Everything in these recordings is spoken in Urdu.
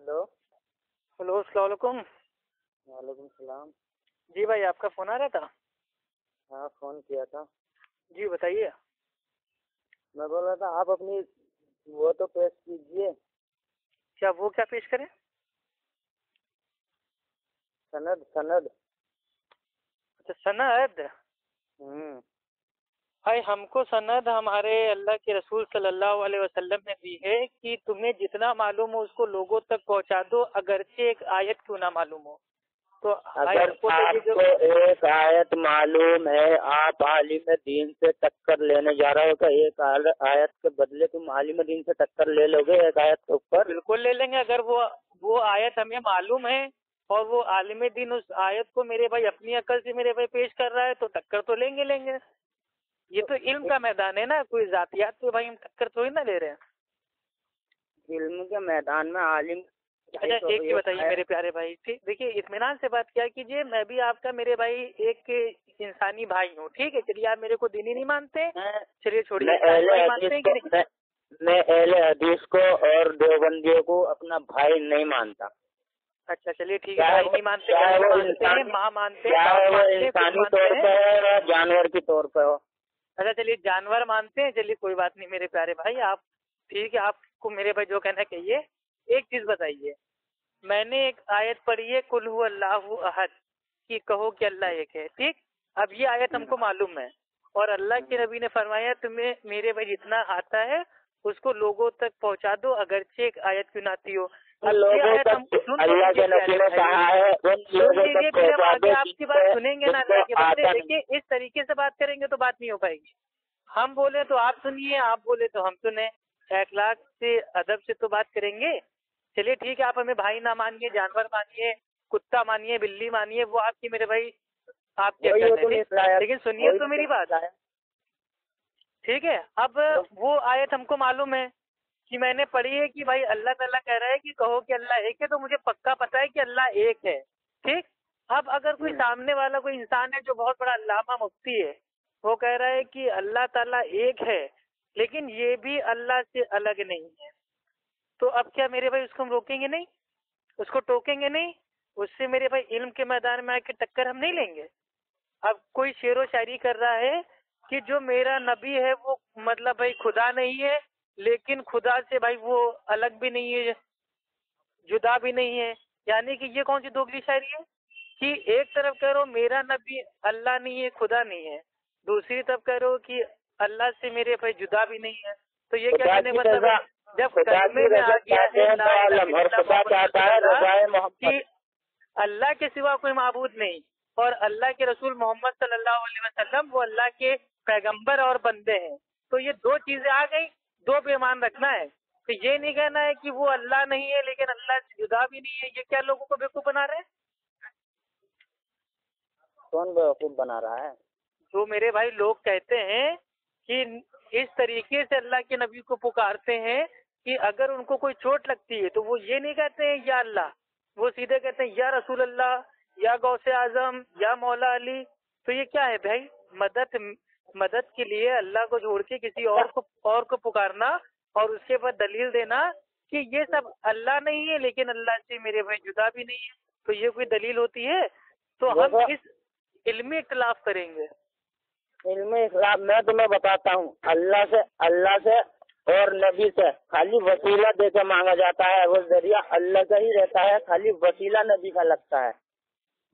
ہلو. ہلو، السلام علیکم. وعلیکم السلام. جی بھائی، آپ کا فون آ رہا تھا؟ ہاں فون کیا تھا. جی بتائیے. میں بول رہا تھا آپ اپنی وہ تو پیش کیجیے. کیا وہ کیا پیش کریں؟ سند. اچھا، سند. ہوں. بھائی ہم کو سند ہمارے اللہ کے رسول صلی اللہ علیہ وسلم نے دی ہے کہ تمہیں جتنا معلوم ہو اس کو لوگوں تک پہنچا دو، اگرچہ ایک آیت کیوں نہ معلوم ہو. تو اگر آپ کو ایک آیت معلوم ہے، آپ عالم دین سے ٹکر لینے جا رہے ہو کہ ایک آیت کے بدلے تم عالم دین سے ٹکر لے لو گے ایک آیت کے اوپر؟ بالکل لے لیں گے. اگر وہ آیت ہمیں معلوم ہے اور وہ عالم دین اس آیت کو میرے بھائی اپنی عقل سے میرے بھائی پیش کر رہا ہے تو ٹکر تو لیں گے. یہ تو علم کا میدان ہے نا، کوئی ذاتیات پہ بھائی ہم ٹکر تھوڑی نہ لے رہے ہیں. علم کے میدان میں عالم. اچھا ایک چیز بتائیے میرے پیارے بھائی، دیکھیے اطمینان سے بات کیا کیجیے. میں بھی آپ کا میرے بھائی ایک انسانی بھائی ہوں، ٹھیک ہے. چلیے آپ میرے کو دینی نہیں مانتے، چلیے چھوڑیے. میں اہل حدیث کو اور دیوبندیوں کو اپنا بھائی نہیں مانتا. اچھا چلیے ٹھیک ہے. بھائی نہیں مانتے، ماں مانتے، وہ انسانی طور پہ ہے یا جانور کے طور پہ ہو. اچھا چلیے جانور مانتے ہیں، چلیے کوئی بات نہیں میرے پیارے بھائی. آپ ٹھیک ہے، آپ کو میرے بھائی جو کہنا کہیے. ایک چیز بتائیے، میں نے ایک آیت پڑھی ہے قل هو اللہ احد کہ کہو کہ اللہ ایک ہے، ٹھیک. اب یہ آیت ہم کو معلوم ہے اور اللہ کے نبی نے فرمایا تمہیں میرے بھائی جتنا آتا ہے اس کو لوگوں تک پہنچا دو، اگرچہ ایک آیت کیوں نہ آتی ہو. اللہ کے نبی نے کہا ہے آپ کی بات سنیں گے نا اللہ کے بندے. دیکھیے اس طریقے سے بات کریں گے تو بات نہیں ہو پائے گی. ہم بولے تو آپ سنیے، آپ بولے تو ہم سنیں. اخلاق سے ادب سے تو بات کریں گے. چلیے ٹھیک ہے، آپ ہمیں بھائی نہ مانیے، جانور مانیے، کتا مانیے، بلی مانیے، وہ آپ کی میرے بھائی آپ کے لیکن سنیے تو میری بات. ٹھیک ہے، اب وہ آیت ہم کو معلوم ہے کہ میں نے پڑھی ہے کہ بھائی اللہ تعالیٰ کہہ رہا ہے کہ کہو کہ اللہ ایک ہے، تو مجھے پکا پتا ہے کہ اللہ ایک ہے، ٹھیک. اب اگر کوئی سامنے والا کوئی انسان ہے جو بہت بڑا علامہ مفتی ہے، وہ کہہ رہا ہے کہ اللہ تعالیٰ ایک ہے لیکن یہ بھی اللہ سے الگ نہیں ہے، تو اب کیا میرے بھائی اس کو ہم روکیں گے نہیں، اس کو ٹوکیں گے نہیں، اس سے میرے بھائی علم کے میدان میں آ کے ٹکر ہم نہیں لیں گے. اب کوئی شعر و شاعری کر رہا ہے کہ جو میرا نبی ہے وہ مطلب بھائی خدا نہیں ہے، لیکن خدا سے بھائی وہ الگ بھی نہیں ہے، جدا بھی نہیں ہے. یعنی کہ یہ کون سی دوگلی شاعری ہے کہ ایک طرف کہہ رہے ہو میرا نبی اللہ نہیں ہے، خدا نہیں ہے، دوسری طرف کہہ رہے ہو کہ اللہ سے میرے بھائی جدا بھی نہیں ہے. تو یہ کیا کہنے مطلب ہے جب کلمے میں آ گیا ہے کہ اللہ کے سوا کوئی معبود نہیں اور اللہ کے رسول محمد صلی اللہ علیہ وسلم وہ اللہ کے پیغمبر اور بندے ہیں، تو یہ دو چیزیں آ گئی، دو پہ ایمان رکھنا ہے. تو یہ نہیں کہنا ہے کہ وہ اللہ نہیں ہے لیکن اللہ سے جدا بھی نہیں ہے. یہ کیا لوگوں کو بیوقوف بنا رہے ہیں؟ کون بیوقوف بنا رہا ہے؟ جو میرے بھائی لوگ کہتے ہیں کہ اس طریقے سے اللہ کے نبی کو پکارتے ہیں کہ اگر ان کو کوئی چوٹ لگتی ہے تو وہ یہ نہیں کہتے ہیں یا اللہ، وہ سیدھے کہتے ہیں یا رسول اللہ، یا غوث اعظم، یا مولا علی. تو یہ کیا ہے بھائی؟ مدد کے لیے اللہ کو چھوڑ کے کسی اور کو پکارنا اور اس کے بعد دلیل دینا کہ یہ سب اللہ نہیں ہے لیکن اللہ سے میرے بھائی جدا بھی نہیں ہے. تو یہ کوئی دلیل ہوتی ہے؟ تو ہم اس علمی اختلاف کریں گے. علمی اختلاف میں تمہیں بتاتا ہوں، اللہ سے اور نبی سے خالی وسیلہ دے کے مانگا جاتا ہے، وہ ذریعہ اللہ کا ہی رہتا ہے، خالی وسیلہ نبی کا لگتا ہے.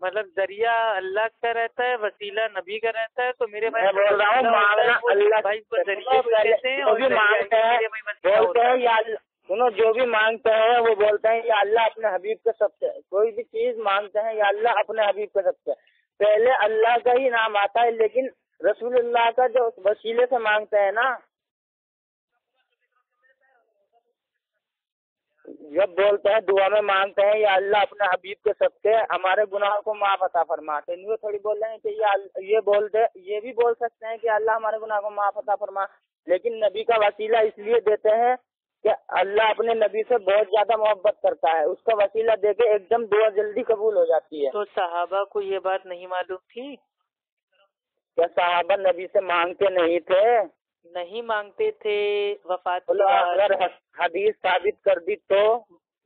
مطلب ذریعہ اللہ کا رہتا ہے، وسیلہ نبی کا رہتا ہے. تو میرے بھائی میں بول رہا ہوں مانگنا اللہ بھائی کو ذریعے کہتے ہیں اور مانگتے ہیں بولتے ہیں یا سنو جو بھی مانگتے ہیں وہ بولتے ہیں یا اللہ اپنے حبیب کے سب سے، کوئی بھی چیز مانگتے ہیں یا اللہ اپنے حبیب کے سب سے، پہلے اللہ کا ہی نام آتا ہے، لیکن رسول اللہ کا جو وسیلے سے مانگتے ہیں نا، جب بولتے ہیں دعا میں مانگتے ہیں یا اللہ اپنے حبیب کے سب کے ہمارے گناہوں کو معاف عطا فرماتے ہیں، تھوڑی بول رہے ہیں کہ یہ بھی بول سکتے ہیں کہ اللہ ہمارے گناہ کو معاف عطا فرما، لیکن نبی کا وسیلہ اس لیے دیتے ہیں کہ اللہ اپنے نبی سے بہت زیادہ محبت کرتا ہے، اس کا وسیلہ دے کے ایک دم دعا جلدی قبول ہو جاتی ہے. تو صحابہ کو یہ بات نہیں معلوم تھی؟ کیا صحابہ نبی سے مانگتے نہیں تھے؟ نہیں مانگتے تھے. وفات اگر حدیث ثابت کر دی تو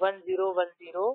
1010।